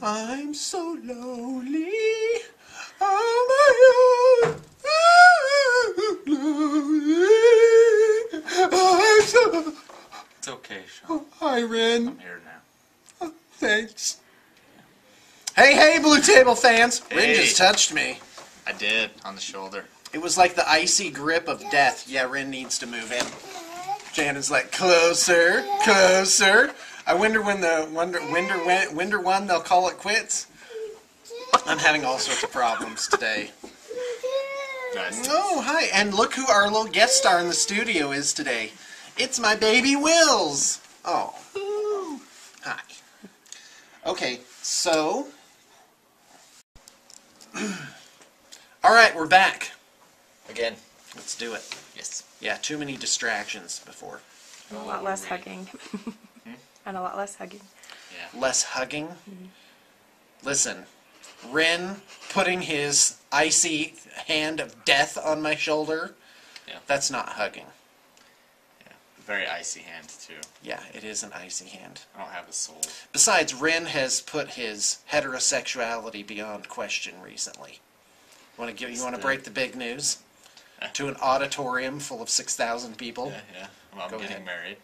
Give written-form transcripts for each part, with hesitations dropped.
I'm so lonely on my own. I'm so... It's okay, Sean. Hi, Ren. I'm here now. Thanks. Hey, Blue Table fans. Ren Hey. just touched me. I did, on the shoulder. It was like the icy grip of death. Yeah, Ren needs to move in. Shannon's like, closer, closer. I wonder when the winter one they'll call it quits. I'm having all sorts of problems today. Nice. Oh, hi. And look who our little guest star in the studio is today. It's my baby Wills. Oh. Hi. Okay, so... Alright, we're back. Again. Let's do it. Yes. Yeah, too many distractions before. And a lot less hugging. And a lot less hugging. Yeah. Less hugging. Listen, Ren putting his icy hand of death on my shoulder, Yeah. that's not hugging. Yeah. Very icy hand, too. Yeah, it is an icy hand. I don't have a soul. Besides, Ren has put his heterosexuality beyond question recently. You want to break the big news? To an auditorium full of 6,000 people? Yeah. Well, I'm Go getting ahead. married.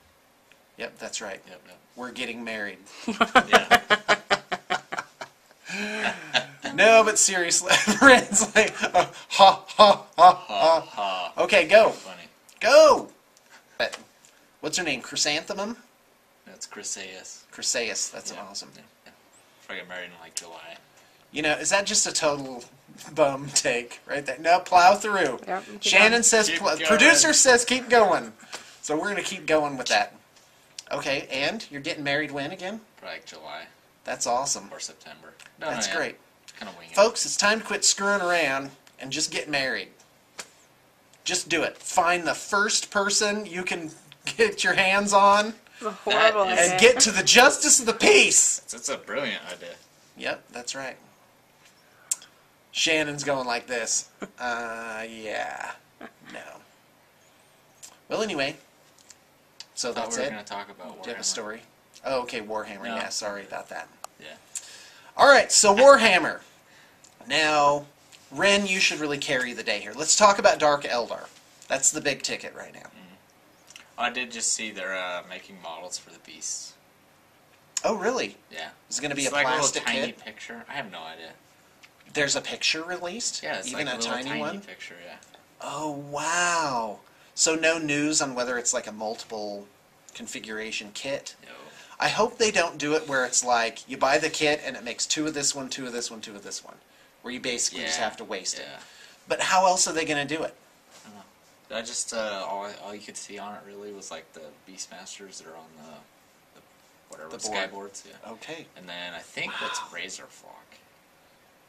Yep, that's right. Yep. We're getting married. Yeah. No, but seriously, Ren's like, ha, ha, ha, ha. Ha. Okay, go. Funny. Go! But, what's her name? Chrysanthemum? That's Chrysaeus. Chrysaeus. That's Yeah. awesome. Yeah. If I get married in, like, July. You know, is that just a total bum take right there? No, plow through. Yep, keep Shannon going. says, Keep going. producer says keep going. So we're going to keep going with that. Okay, and you're getting married when again? Probably, like, July That's awesome. or September. That's great. Kind of winging Folks, it's time to quit screwing around and just get married. Just do it. Find the first person you can get your hands on It's a horrible That is- idea. and get to the justice of the peace. It's a brilliant idea. Yep, that's right. Shannon's going like this. Yeah. No. Well, anyway. So I thought that's we were it. going to talk about Warhammer. Do you have a story? Oh, okay, Warhammer. No. Yeah, sorry about that. Yeah. Alright, so Warhammer. Now, Ren, you should really carry the day here. Let's talk about Dark Eldar. That's the big ticket right now. I did just see they're making models for the beasts. Oh, really? Yeah. Is it going to be It's a like plastic a little tiny kit? picture. I have no idea. There's a picture released? Yeah, it's Even like a little tiny one? picture, yeah. Oh, wow. So no news on whether it's like a multiple configuration kit? No. I hope they don't do it where it's like you buy the kit and it makes two of this one, two of this one, two of this one. Where you basically just Yeah, have to waste it. Yeah. But how else are they going to do it? I don't know. I just, all you could see on it really was like the Beastmasters that are on the whatever, The board. skyboards, yeah. Okay. And then I think what's Razorflock,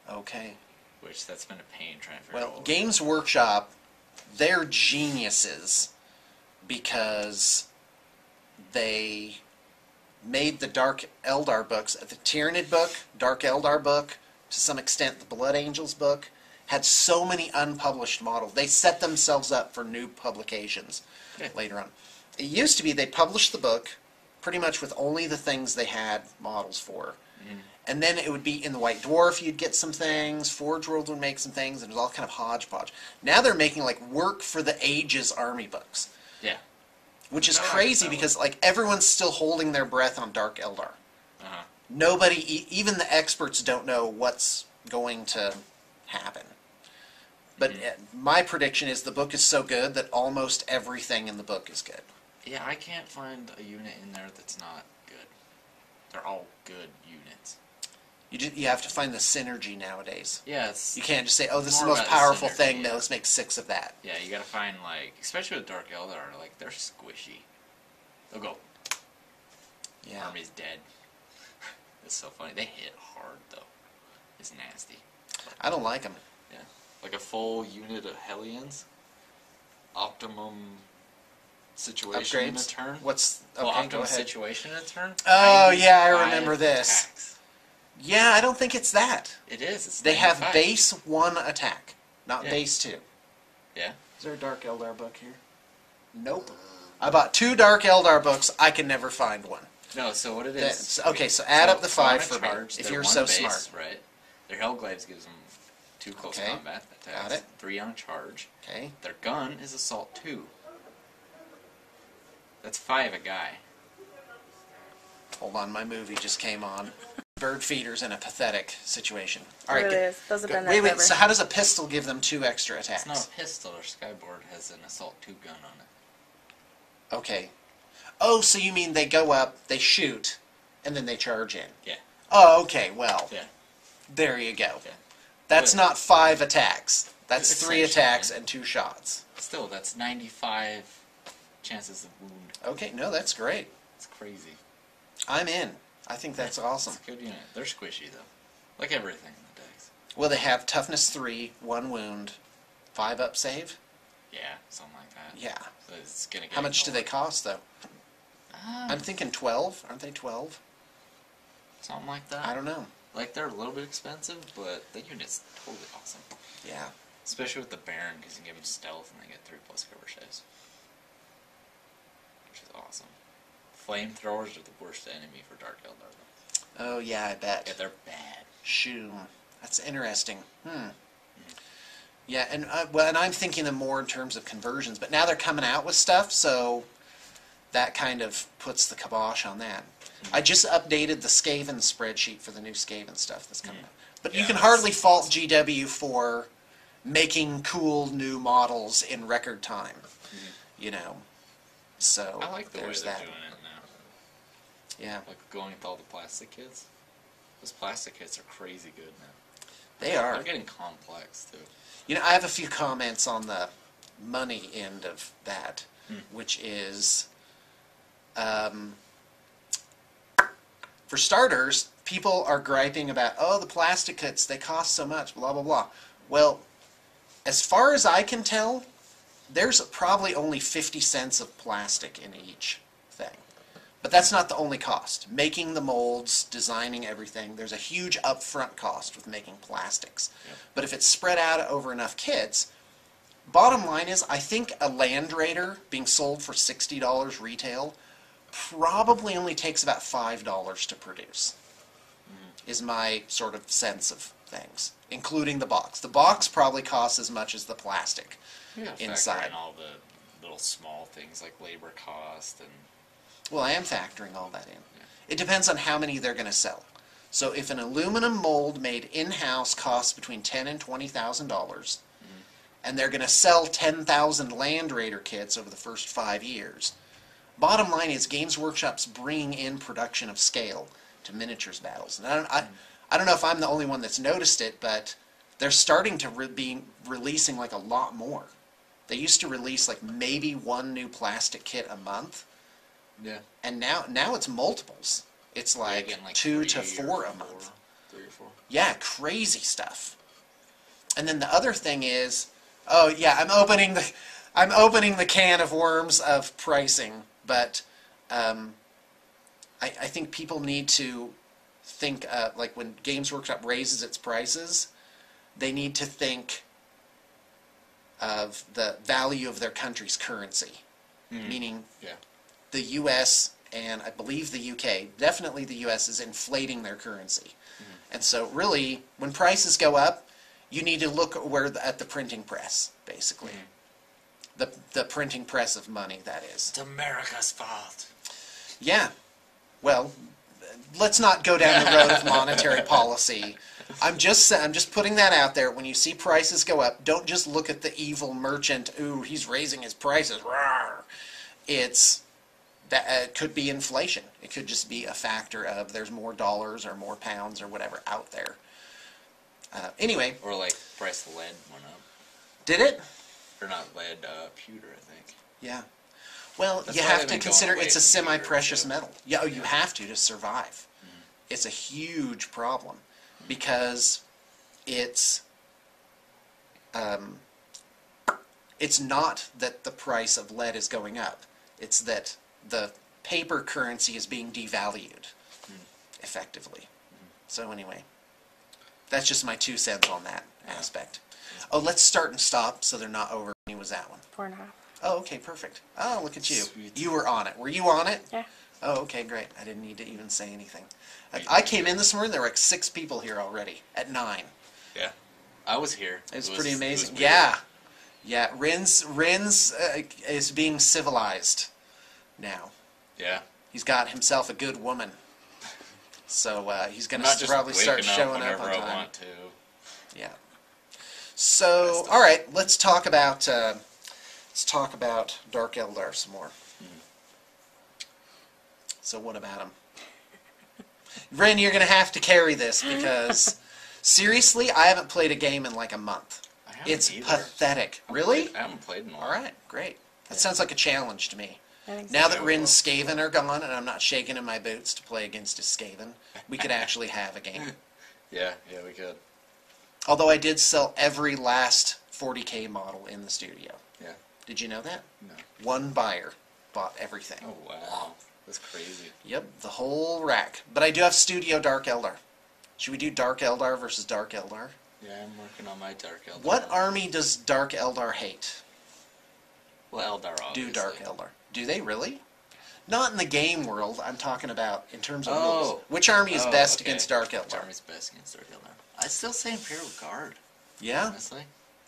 Okay. which that's been a pain trying to figure Well, out. Games Workshop, they're geniuses because they made the Dark Eldar books. The Tyranid book, Dark Eldar book, to some extent the Blood Angels book, had so many unpublished models. They set themselves up for new publications Yeah. later on. It used to be they published the book pretty much with only the things they had models for. And then it would be in the White Dwarf, you'd get some things, Forge World would make some things, and it was all kind of hodgepodge. Now they're making like Work for the Ages army books, Yeah. which is I like crazy that because like everyone's still holding their breath on Dark Eldar. Uh-huh. Nobody, even the experts don't know what's going to happen. But my prediction is the book is so good that almost everything in the book is good. Yeah, I can't find a unit in there that's not good. They're all good units. You have to find the synergy nowadays. Yeah, it's... You can't just say, oh, this is the More most about the powerful synergy, thing, yeah. now let's make 6 of that. Yeah, you gotta find, like... Especially with Dark Eldar, like, they're squishy. They'll go, Yeah. army's dead. It's so funny. They hit hard, though. It's nasty. I don't like them. Yeah. Like a full unit of Hellions. Optimum situation in a Upgrades? turn. What's... Okay, Well, go optimum ahead. situation in a turn. Oh, yeah, I 95 remember this. attacks. Yeah, I don't think it's that. It is. It's They have 95. base 1 attack, not Yeah. base 2. Yeah. Is there a Dark Eldar book here? Nope. I bought 2 Dark Eldar books. I can never find one. No, so what it is... That's, okay, so add up the so on 5 a for charge, me, if they're you're one so base, smart. Right? Their Hellglaives gives them 2 close Okay, combat attacks. got it. 3 on a charge. Okay. Their gun is Assault 2. That's 5 a guy. Hold on, my movie just came on. Bird feeder's in a pathetic situation. All right, It really good. is. Those have Good. been Wait, there so how does a pistol give them 2 extra attacks? It's not a pistol. Their Skyboard has an Assault 2 gun on it. Okay. Oh, so you mean they go up, they shoot, and then they charge in? Yeah. Oh, okay, well, Yeah. there you go. Yeah. That's But- not 5 attacks. That's 3 Essentially. attacks and 2 shots. Still, that's 95 chances of wound. Okay, no, that's great. It's crazy. I'm in. I think that's awesome. It's a good unit. They're squishy, though. Like everything in the decks. Well, they have toughness 3, 1 wound, 5 up save? Yeah, something like that. Yeah. So it's gonna get How much do they ignored. cost, though? I'm thinking 12. Aren't they 12? Something like that. I don't know. Like, they're a little bit expensive, but the unit's totally awesome. Yeah. Especially with the Baron, because you can give them stealth and they get 3+ cover saves. Which is awesome. Flamethrowers are the worst enemy for Dark Eldar, though. Oh, yeah, I bet. Yeah, they're bad. Shoo. That's interesting. Yeah, and well, and I'm thinking them more in terms of conversions, but now they're coming out with stuff, so that kind of puts the kibosh on that. I just updated the Skaven spreadsheet for the new Skaven stuff that's coming out. But you Yeah, can that's hardly fault GW for making cool new models in record time. You know. So I like the way there's they're that. doing it now. Yeah. Like going with all the plastic kits. Those plastic kits are crazy good now. They are. They're getting complex, too. You know, I have a few comments on the money end of that, which is, for starters, people are griping about, oh, the plastic kits, they cost so much, blah, blah, blah. Well, as far as I can tell, there's probably only 50 cents of plastic in each thing. But that's not the only cost. Making the molds, designing everything, there's a huge upfront cost with making plastics. Yep. But if it's spread out over enough kits, bottom line is, I think a Land Raider being sold for $60 retail probably only takes about $5 to produce, is my sort of sense of things, including the box. The box probably costs as much as the plastic inside. In all the little small things like labor cost and... Well, I am factoring all that in. It depends on how many they're going to sell. So if an aluminum mold made in-house costs between $10,000 and $20,000, and they're going to sell 10,000 Land Raider kits over the first 5 years, bottom line is Games Workshop's bringing in production of scale to miniatures battles. And I don't know if I'm the only one that's noticed it, but they're starting to be releasing like a lot more. They used to release like maybe 1 new plastic kit a month. Yeah. And now it's multiples. It's like, getting like 2 to 3 4 or a month. 3 or 4. Yeah, crazy stuff. And then the other thing is, oh yeah, I'm opening the can of worms of pricing, but I think people need to think like when Games Workshop raises its prices, they need to think of the value of their country's currency, meaning. Yeah. The U.S. and I believe the U.K., definitely the U.S. is inflating their currency. And so really, when prices go up, you need to look at the printing press, basically. The printing press of money, that is. It's America's fault. Yeah. Well, let's not go down the road of monetary policy. I'm just putting that out there. When you see prices go up, don't just look at the evil merchant, ooh, he's raising his prices. Rawr. It could be inflation. It could just be a factor of there's more dollars or more pounds or whatever out there. Anyway. Or like price of lead went up. Did it? Or not lead, pewter, I think. Yeah. Well, That's you why have they've to been consider going it's a away from pewter, semi-precious too. metal. Yeah, oh, you have to survive. It's a huge problem because it's not that the price of lead is going up. It's that the paper currency is being devalued, effectively. So anyway, that's just my 2 cents on that aspect. Oh, let's start and stop so they're not over. When was that one? 4.5. Oh, okay, perfect. Oh, look at you. Sweet. You were on it. Were you on it? Yeah. Oh, okay, great. I didn't need to even say anything. I came in this morning, there were like 6 people here already, at 9. Yeah. I was here. It was pretty amazing. weird. Yeah. Yeah, Rin's is being civilized now. Yeah. He's got himself a good woman. So he's going Not to just probably start waking showing up whenever on I time. want to. Yeah. So, all right, let's talk about Dark Eldar some more. So what about him? Ren, you're going to have to carry this because, seriously, I haven't played a game in like a month. I haven't It's either. pathetic. Really? I haven't played in a while. All right, great. That sounds like a challenge to me. I think so. Now that Yeah, Rin's well. Skaven are gone and I'm not shaking in my boots to play against his Skaven, we could actually have a game. Yeah, we could. Although I did sell every last 40K model in the studio. Yeah. Did you know that? No. One buyer bought everything. Oh, wow. That's crazy. Yep, the whole rack. But I do have Studio Dark Eldar. Should we do Dark Eldar versus Dark Eldar? Yeah, I'm working on my Dark Eldar. What army does Dark Eldar hate? Well, Eldar, obviously. Do Dark Eldar. Do they really? Not in the game world. I'm talking about in terms of Oh. rules. Which army is best okay. against Dark Which Eldar? army's best against Dark Eldar? I'd still say Imperial Guard, Yeah? honestly.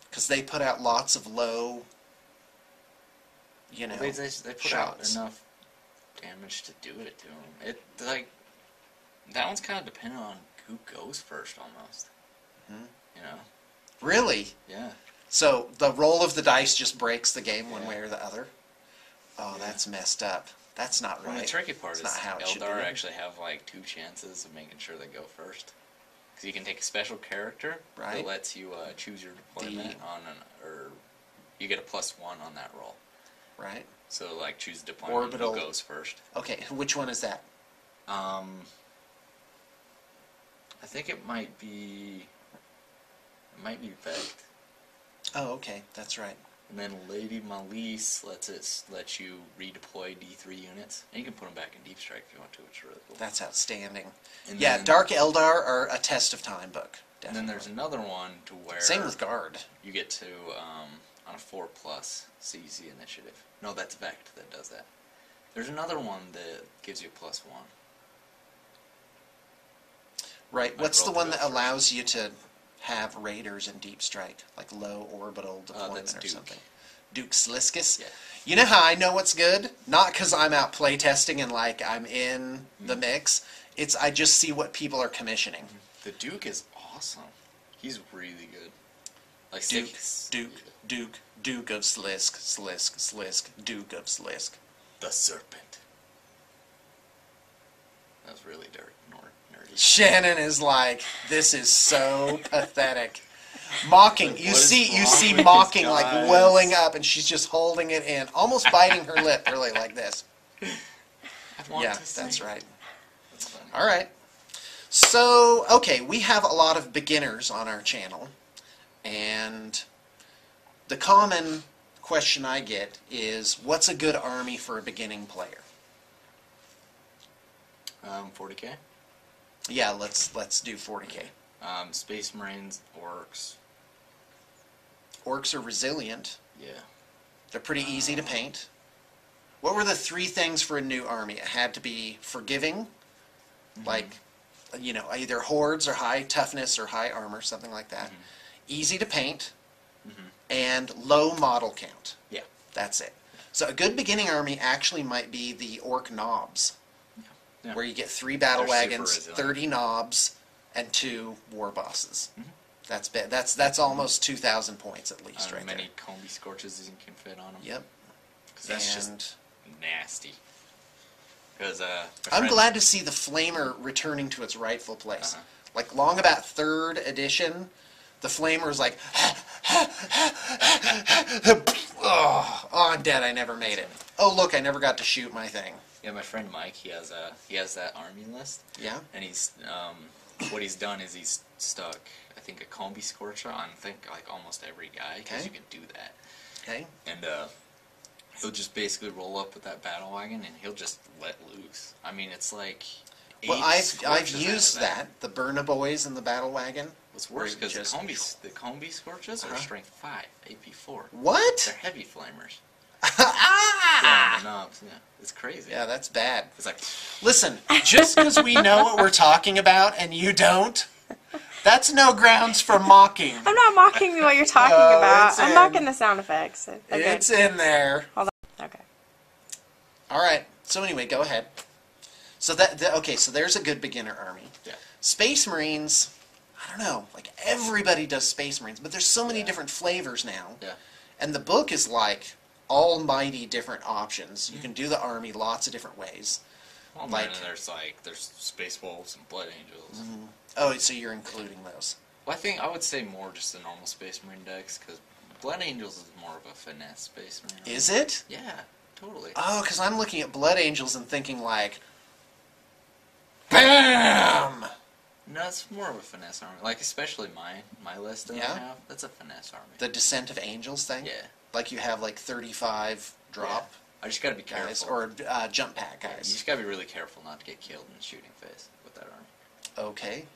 Because they put out lots of low, you know, They put shots. out enough damage to do it to them. It, like, that one's kind of dependent on who goes first, almost. Mhm. You know? Really? Yeah. So the roll of the dice just breaks the game one Yeah. way or the other? Oh, Yeah. that's messed up. That's not Well, right. the tricky part That's is not how it should be. Eldar actually have like 2 chances of making sure they go first. Because you can take a special character Right. that lets you choose your deployment or you get a +1 on that roll. Right? So like choose the deployment Orbital. who goes first. Okay, which one is that? I think it might be Vect. Oh, okay, that's right. And then Lady Malise lets you redeploy D3 units, and you can put them back in Deep Strike if you want to, which is really cool. That's outstanding. And Yeah, then, Dark Eldar are a test of time book. And then there's another one to where Same with Guard. you get to on a 4+ seize the initiative. No, that's Vect that does that. There's another one that gives you a +1. Right. Might What's the roll one through that it first. allows you to have raiders in Deep Strike, like low orbital deployment that's or Duke. something? Duke Sliskus? Yeah. You know how I know what's good? Not because I'm out playtesting and like I'm in the mix. It's I just see what people are commissioning. The Duke is awesome. He's really good. Like Duke, six- Duke of Slisk, Duke of Slisk. The Serpent. That was really nerdy. Shannon is like, this is so pathetic. Mocking. Like, You what is see wrong with mocking these like guys? welling up, and she's just holding it in, almost biting her lip, really like this. I want Yeah, to that's sing. right. That's funny. All right. So, okay, we have a lot of beginners on our channel, and the common question I get is, what's a good army for a beginning player? 40k. Yeah, let's do 40k. Space Marines, Orcs. Orcs are resilient. Yeah. They're pretty easy to paint. What were the 3 things for a new army? It had to be forgiving, like, you know, either hordes or high toughness or high armor, something like that. Easy to paint, and low model count. Yeah. That's it. So a good beginning army actually might be the Orc Knobs, Yeah. where you get 3 battle They're super wagons, resilient. 30 knobs, and 2 war bosses. That's bad. That's almost 2,000 points at least, right many there. combi scorches you can fit on them. Yep. Because that's And just nasty. Because I'm glad to see the Flamer returning to its rightful place. Uh-huh. Like long about 3rd edition, the Flamer was like, oh, I'm dead. I never made it. Oh, look, I never got to shoot my thing. Yeah, my friend Mike, he has that army list, Yeah. and he's what he's done is he's stuck I think a combi scorcher on like almost every guy because Okay. you can do that, Okay. and he'll just basically roll up with that battle wagon and he'll just let loose. I mean, it's like Well, 8 I've scorches out used of that. The Burna Boys in the battle wagon. What's worse where you because just- the combi scorches are Uh-huh. strength 5, AP 4. What? They're heavy flamers. Ah! the knobs. Yeah, it's crazy. Yeah, that's bad. It's like, Listen, just because we know what we're talking about and you don't, that's no grounds for mocking. I'm not mocking what you're talking Oh, about. it's I'm in. mocking the sound effects. They're good. It's in there. Hold on. Okay. All right. So anyway, go ahead. So okay. So there's a good beginner army. yeah. Space Marines. I don't know. Like everybody does Space Marines, but there's so many Yeah. different flavors now. Yeah. And the book is like almighty different options. You can do the army lots of different ways. Well, Like- then there's Space Wolves and Blood Angels. Oh, so you're including those. Well, I would say more just the normal Space Marine decks, because Blood Angels is more of a finesse Space Marine. Is it? Yeah, totally. Oh, because I'm looking at Blood Angels and thinking like, BAM! No, it's more of a finesse army. Like, especially my list that Yeah? I have, that's a finesse army. The Descent of Angels thing? Yeah. Like you have like 35 drop I just gotta be careful. guys, or jump pack You guys. just gotta be really careful not to get killed in the shooting phase with that army. Okay.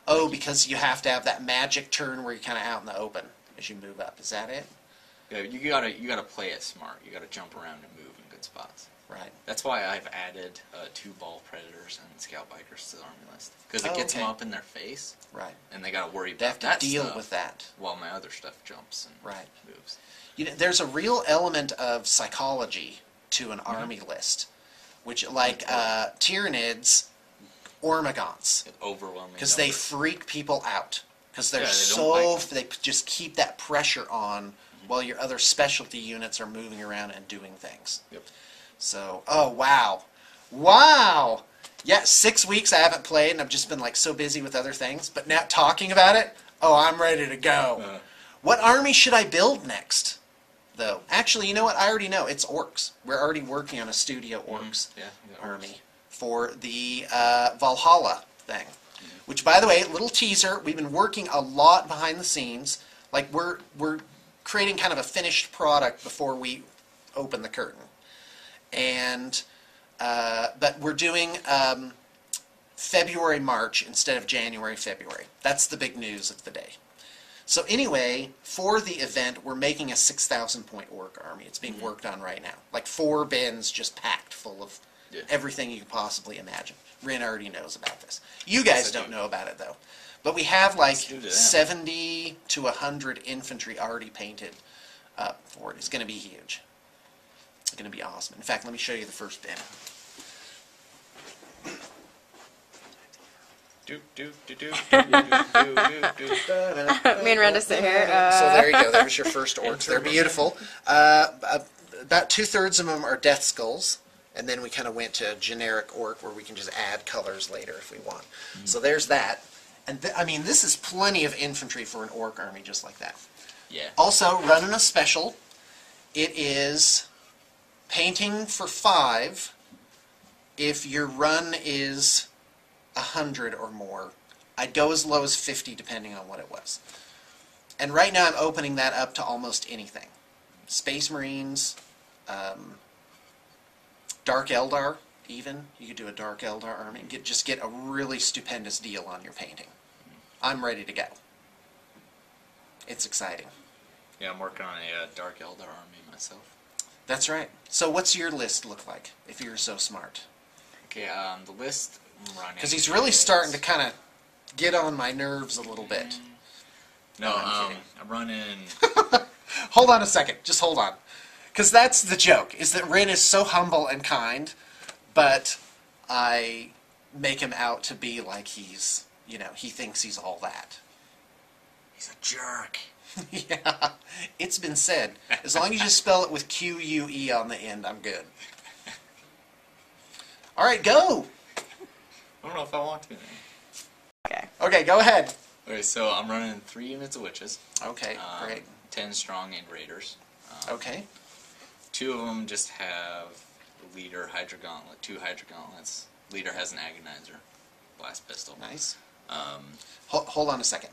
Oh, because you have to have that magic turn where you're kind of out in the open as you move up. Is that it? Yeah, you gotta play it smart. You gotta jump around and move in good spots. Right. That's why I've added 2 Ball Predators and Scout Bikers to the army list, because it Oh, gets okay. them up in their face, Right. and they gotta worry They have about to that deal stuff with that. while my other stuff jumps and Right. moves. You know, there's a real element of psychology to an army list, which like Tyranids, Ormagants, Overwhelming. because they numbers. freak people out because they're Yeah, they so don't like they just keep that pressure on while your other specialty units are moving around and doing things. Yep. So, oh wow, wow, yeah, 6 weeks I haven't played and I've just been like so busy with other things. But now talking about it, oh, I'm ready to go. What army should I build next? Though, actually, you know what? I already know. It's orcs. We're already working on a studio orcs Yeah, you got army for the Valhalla thing. Which, by the way, little teaser. We've been working a lot behind the scenes. Like we're creating kind of a finished product before we open the curtain. And but we're doing February, March instead of January, February. That's the big news of the day. So anyway, for the event, we're making a 6,000 point orc army. It's being worked on right now. Like 4 bins just packed full of everything you could possibly imagine. Rin already knows about this. You guys don't know about it though. But we have like 70 to 100 infantry already painted up for it. It's going to be huge. It's going to be awesome. In fact, let me show you the first bin. Do. Me and Renda sit here. So there you go. There's your first orcs. They're beautiful. About 2/3 of them are death skulls, and then we kind of went to generic orc where we can just add colors later if we want. So there's that. And I mean, this is plenty of infantry for an orc army just like that. Yeah. Also, running a special. It is painting for 5 if your run is 100 or more. I'd go as low as 50 depending on what it was. And right now I'm opening that up to almost anything. Space Marines, Dark Eldar even. You could do a Dark Eldar army and just get a really stupendous deal on your painting. I'm ready to go. It's exciting. Yeah, I'm working on a Dark Eldar army myself. That's right. So what's your list look like if you're so smart? Okay, the list I'm running. Because he's really starting to kind of get on my nerves a little bit. No, I'm kidding. I'm running. Hold on a second. Just hold on. Because that's the joke, is that Rin is so humble and kind, but I make him out to be like he's, you know, he thinks he's all that. He's a jerk. Yeah, it's been said. As long as you spell it with Q-U-E on the end, I'm good. All right, go. I don't know if I want to. Okay. Okay, go ahead. Okay, so I'm running 3 units of witches. Okay, great. 10 strong and raiders. Okay. 2 of them just have the leader Hydra Gauntlet, 2 Hydra Gauntlets. Leader has an agonizer, blast pistol. Nice. Hold on a second.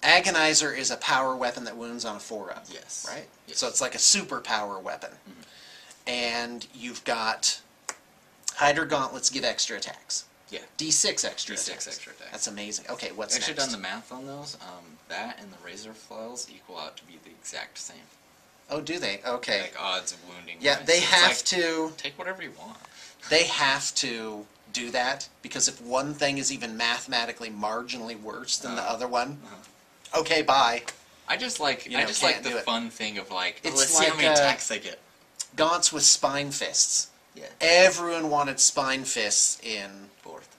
Agonizer is a power weapon that wounds on a 4-up. Yes. Right? Yes. So it's like a super power weapon. And you've got Hydra Gauntlets give extra attacks. Yeah. D6 extra D6 attacks. extra attacks. That's amazing. Okay, what's I've actually next? done the math on those. That and the razor flails equal out to be the exact same. Oh, do they? Okay. Like odds of wounding. Yeah, wise. they So it's have like, to. take whatever you want. They have to do that because if one thing is even mathematically marginally worse than the other one, okay, bye. I just like You know, I just can't like the do it. fun thing of like, It's let's see how like, many attacks I get. Gaunts with spine fists. Yeah. Everyone wanted spine fists in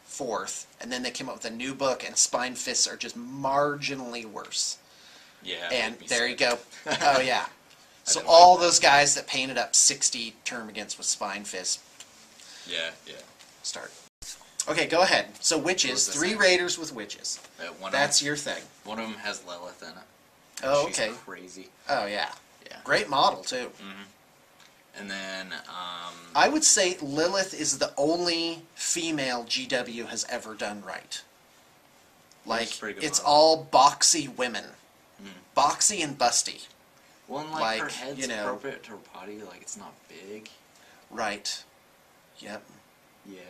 Fourth. and then they came up with a new book, and spine fists are just marginally worse. Yeah. And made me there you sick. go. Oh yeah. So don't all like that. those guys that painted up 60 term against with spine fists Yeah. start. Okay, go ahead. So What witches, was the 3 same? raiders with witches. One That's of your thing. them, one of them has Lilith in it. Oh, She's okay. crazy. Oh yeah. Yeah. Great model too. And then I would say Lilith is the only female GW has ever done right. Like, That's a pretty good it's model. all boxy women. Boxy and busty. one like, her head's you know- appropriate to her body. Like it's not big. Right. Yep. Yeah.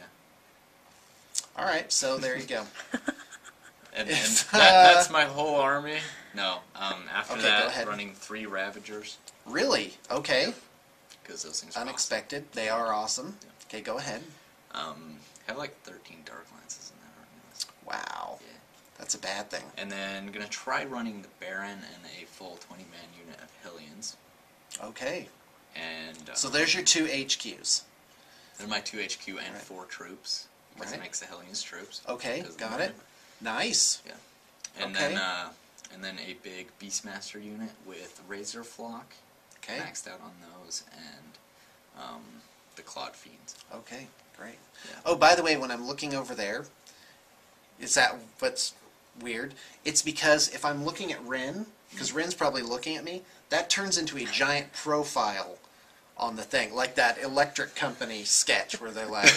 All right, so there you go. And If, that's my whole army. No. After Okay, go that, ahead. running 3 Ravagers Really? Okay. because those things are Unexpected. They are awesome. Okay, go ahead. awesome. Have like 13 Dark Lances in that army list. Wow. Yeah. That's a bad thing. And then gonna try running the Baron and a full 20-man unit of Hellions. Okay. And So there's your 2 HQs. They're my 2 HQ and Right. 4 troops because Right. it makes the Hellions troops. Okay, because of the got Baron. it. Nice. Yeah. And Okay. then a big Beastmaster unit with Razor Flock, Okay. maxed out on those, and the Clawed Fiends. Okay, great. Yeah. Oh, by the way, when I'm looking over there, is that what's weird? It's because if I'm looking at Ren, because Ren's probably looking at me, that turns into a giant profile on the thing, like that electric company sketch where they're like,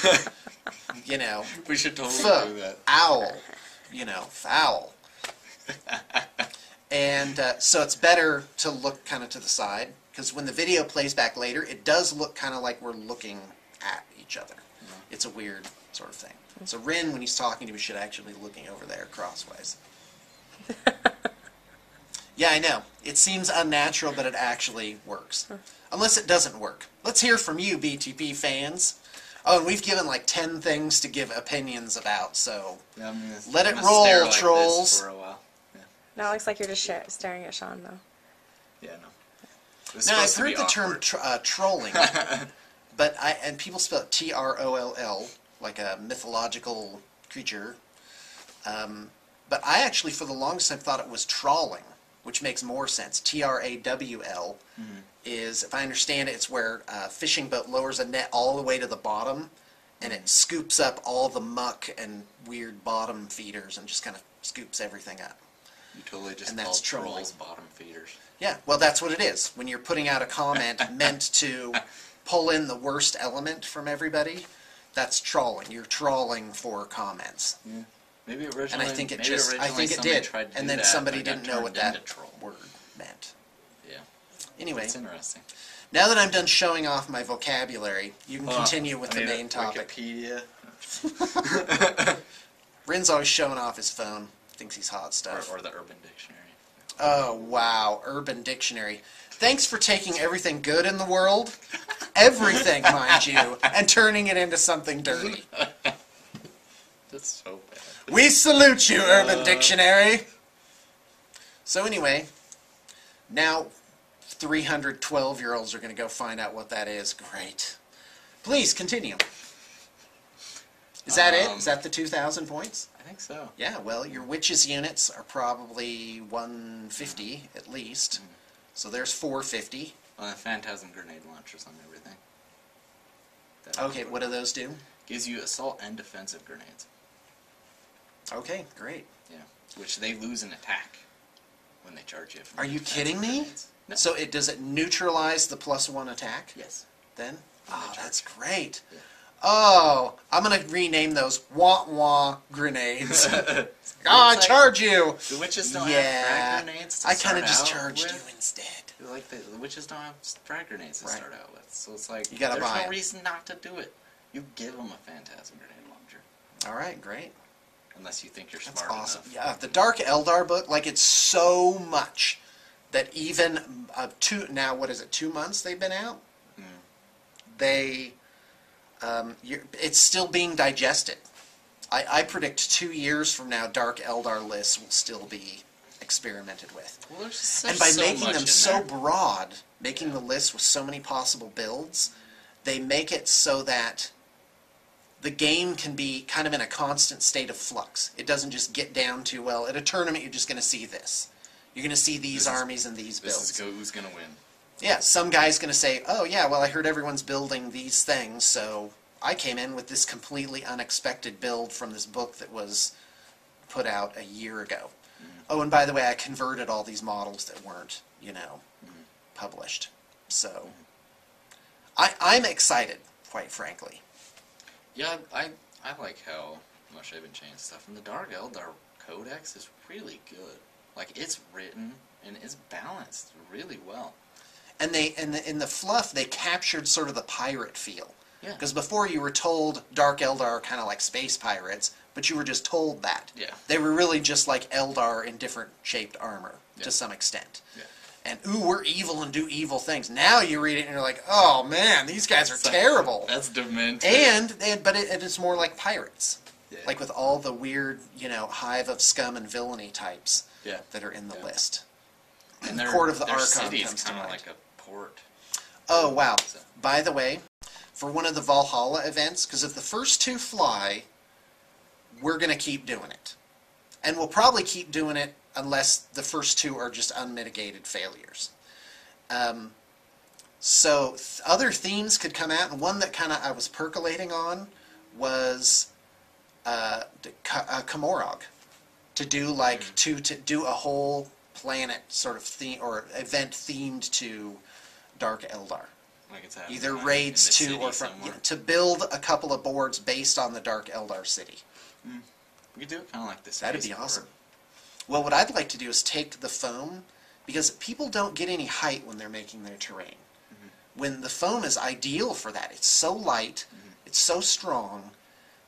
you know, We should totally Fuh, do that. owl, you know, foul. And so it's better to look kind of to the side, because when the video plays back later, it does look kind of like we're looking at each other. It's a weird sort of thing. So Rin, when he's talking to me, should actually be looking over there crosswise. Yeah, I know. It seems unnatural, but it actually works. Unless it doesn't work. Let's hear from you, BTP fans. Oh, and we've given like 10 things to give opinions about, so Yeah, Let it I'm gonna roll, stare like this trolls. for a while. Yeah, Now it looks like you're just staring at Sean, though. yeah, no. It's now I've supposed to heard be the term awkward. trolling, but and people spell it Troll, like a mythological creature. But I actually, for the longest time, thought it was trawling, which makes more sense. Trawl is, if I understand it, it's where a fishing boat lowers a net all the way to the bottom, and it scoops up all the muck and weird bottom feeders and just kind of scoops everything up. You totally just And that's called trolling. trolls bottom feeders. Yeah, well, that's what it is. When you're putting out a comment meant to pull in the worst element from everybody, that's trawling. You're trawling for comments. Yeah. Maybe originally, And I think it maybe just, I originally think it somebody did. tried to And do then that, somebody but it got didn't know what turned that into troll. word meant. Yeah. Anyway, It's interesting. now that I'm done showing off my vocabulary, you can continue with I the need a main topic. Wikipedia. Rin's always showing off his phone. Thinks he's hot stuff. Or the Urban Dictionary. Oh, wow. Urban Dictionary. Thanks for taking everything good in the world, everything, mind you, and turning it into something dirty. That's so bad. We salute you, Urban Dictionary. So anyway, now 312-year-olds are going to go find out what that is. Great. Please, continue. Is that it? Is that the 2,000 points? I think so. Yeah, well, your witches units are probably 150 at least. So there's 450. Well, the Phantasm grenade launchers on everything. That Okay, what do those do? gives you assault and defensive grenades. Okay, great. Yeah. Which they lose an attack when they charge you. from Are the you defensive kidding me? grenades. No. So does it neutralize the +1 attack Yes. then? When they Oh, charge that's you. great. Yeah. Oh, I'm going to rename those wah-wah grenades. Well, I it's like- charge you! The witches don't Yeah, have frag grenades to I start kind of just out charged with. you instead. Like the witches don't have frag grenades to Right. start out with, so it's like You gotta there's buy no 'em. reason not to do it. You give them a Phantasm grenade launcher. All right, great. Unless you think you're That's smart awesome. enough. Yeah, the Dark Eldar book, like it's so much that even now, what is it, 2 months they've been out? Mm. They, it's still being digested. I predict 2 years from now, Dark Eldar lists will still be experimented with. Well, there's such And by so making much them in so there. broad, making the list with so many possible builds, they make it so that the game can be kind of in a constant state of flux. It doesn't just get down to, well, at a tournament you're just going to see this. You're going to see these armies and these builds. This is who's going to win. Yeah, some guy's going to say, oh yeah, well I heard everyone's building these things, so I came in with this completely unexpected build from this book that was put out a year ago. Mm-hmm. Oh, and by the way, I converted all these models that weren't, Mm-hmm. published. So, I'm excited, quite frankly. Yeah, I like how much they've been changing stuff. And the Dark Eldar Codex is really good. Like, it's written and it's balanced really well. And they in the fluff, they captured sort of the pirate feel. Yeah. Because before you were told Dark Eldar are kind of like space pirates, but you were just told that. Yeah. They were really just like Eldar in different shaped armor, Yeah. to some extent. Yeah. And, ooh, we're evil and do evil things. Now you read it and you're like, oh man, these guys are It's like, terrible. That's demented. But it is more like pirates. Yeah. Like with all the weird, hive of scum and villainy types Yeah. that are in the Yeah. list. And Court of the their Archon city comes is to kind of mind. like a port. Oh, wow. So- By the way, for one of the Valhalla events, because if the first 2 fly, we're going to keep doing it. And we'll probably keep doing it unless the first 2 are just unmitigated failures. So other themes could come out, and one that kind of I was percolating on was Komorog. To do like to do a whole planet sort of theme or event themed to Dark Eldar. Like it's happening, Either like, raids in the to or city from somewhere. to build a couple of boards based on the Dark Eldar city. We could do it kind of like this. That'd be awesome. Well, what I'd like to do is take the foam, because people don't get any height when they're making their terrain. When the foam is ideal for that, it's so light, it's so strong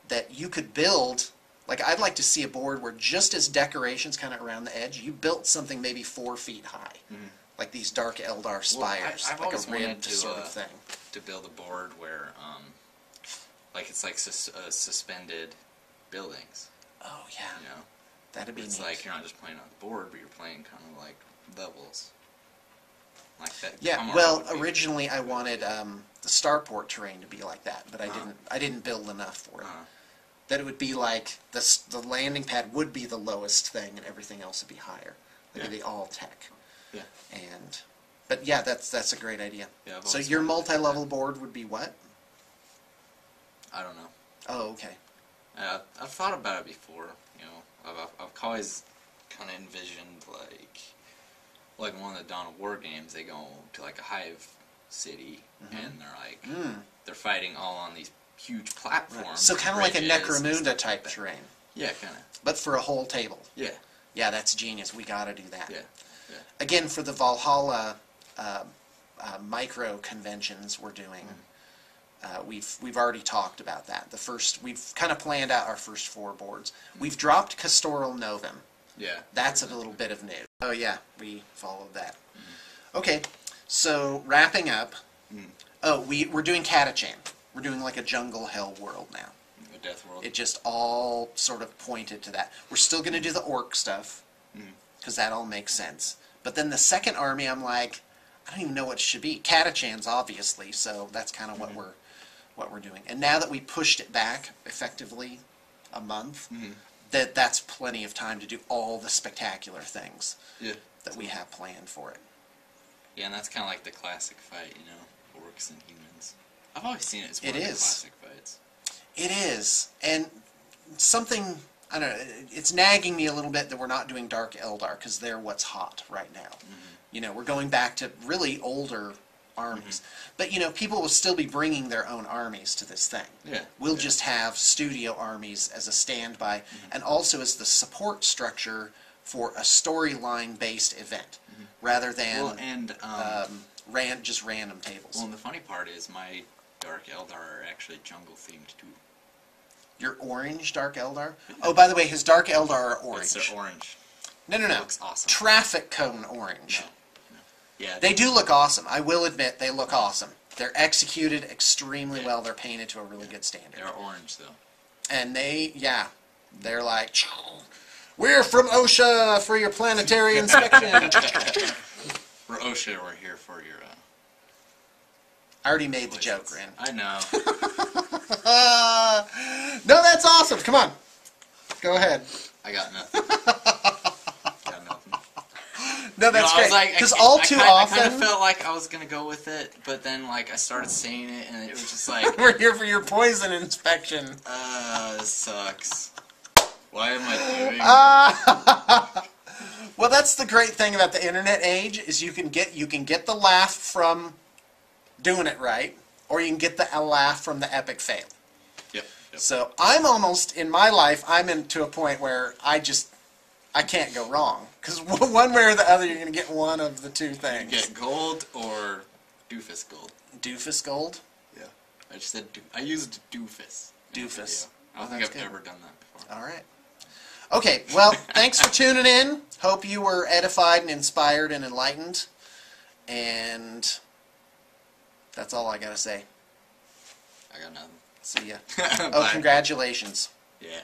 that you could build. Like, I'd like to see a board where just as decorations kind of around the edge, you built something maybe 4 feet high. Like these Dark Eldar spires, I've like always a wanted ribbed to, sort of thing. to build a board where, like it's like suspended buildings. Oh, yeah. You know, That'd be it's neat. like you're not just playing on the board, but you're playing kind of like levels. Like that. Yeah, Kamara well, would be- originally I wanted the starport terrain to be like that, but I didn't build enough for it. That it would be like the landing pad would be the lowest thing, and everything else would be higher. Like it'd be all tech. Yeah. But yeah, that's a great idea. Yeah, I've So always your wanted to do multi-level board would be what? I don't know. Oh, okay. I've thought about it before. You know, I've always kind of envisioned like one of the Dawn of Wargames. They go to like a hive city, and they're like they're fighting all on these huge platforms. So kind of like a bridges and Necromunda stuff type like that. terrain, Yeah, kind of. but for a whole table. Yeah, Yeah, that's genius. We got to do that. yeah, yeah. Again, for the Valhalla micro conventions we're doing, we've already talked about that. We've kind of planned out our first 4 boards. We've dropped Castoral Novum. Yeah. That's a little bit of news. Oh yeah, we followed that. Okay, so wrapping up. Oh, we're doing Catachan. We're doing like a jungle hell world now. The Death World. It just all sort of pointed to that. We're still going to do the orc stuff, because that all makes sense. But then the second army, I'm like, I don't even know what it should be. Catachans, obviously, so that's kind of what we're doing. And now that we pushed it back effectively a month, that's plenty of time to do all the spectacular things Yeah. that we have planned for it. Yeah, and that's kind of like the classic fight, you know, orcs and humans. I've always seen it as one It of the is. classic fights. It is, and something, I don't know, it's nagging me a little bit that we're not doing Dark Eldar, because they're what's hot right now. You know, we're going back to really older armies. But, you know, people will still be bringing their own armies to this thing. Yeah. We'll just have studio armies as a standby, and also as the support structure for a storyline-based event, rather than Well, and just random tables. well, and the funny part is my Dark Eldar are actually jungle themed too. Your orange Dark Eldar? Oh, by the way, his Dark Eldar are orange. It's orange. No. It looks awesome. Traffic cone orange. No. Yeah. They do look awesome. I will admit they look awesome. They're executed extremely well. They're painted to a really good standard. They're orange though. And they're like, we're from OSHA for your planetary inspection. We're OSHA. We're here for your. I already made the joke, Ren. I know. No, that's awesome. Come on. Go ahead. I got nothing. Got nothing. No, that's great. Because all too I often... kind of felt like I was going to go with it, but then like I started saying it, and it was just like... We're here for your poison inspection. This sucks. Why am I doing Well, that's the great thing about the internet age, is you can get the laugh from doing it right, or you can get the laugh from the epic fail. Yep. So I'm almost, in my life, I'm into a point where I can't go wrong. Because one way or the other, you're going to get one of the two things. You get gold or doofus gold. Doofus gold? Yeah. I just said I used doofus. Doofus. I don't think I've ever done that before. All right. Okay, well, thanks for tuning in. Hope you were edified and inspired and enlightened. And that's all I got to say. I got nothing. See ya. Bye. Oh, congratulations. Yeah.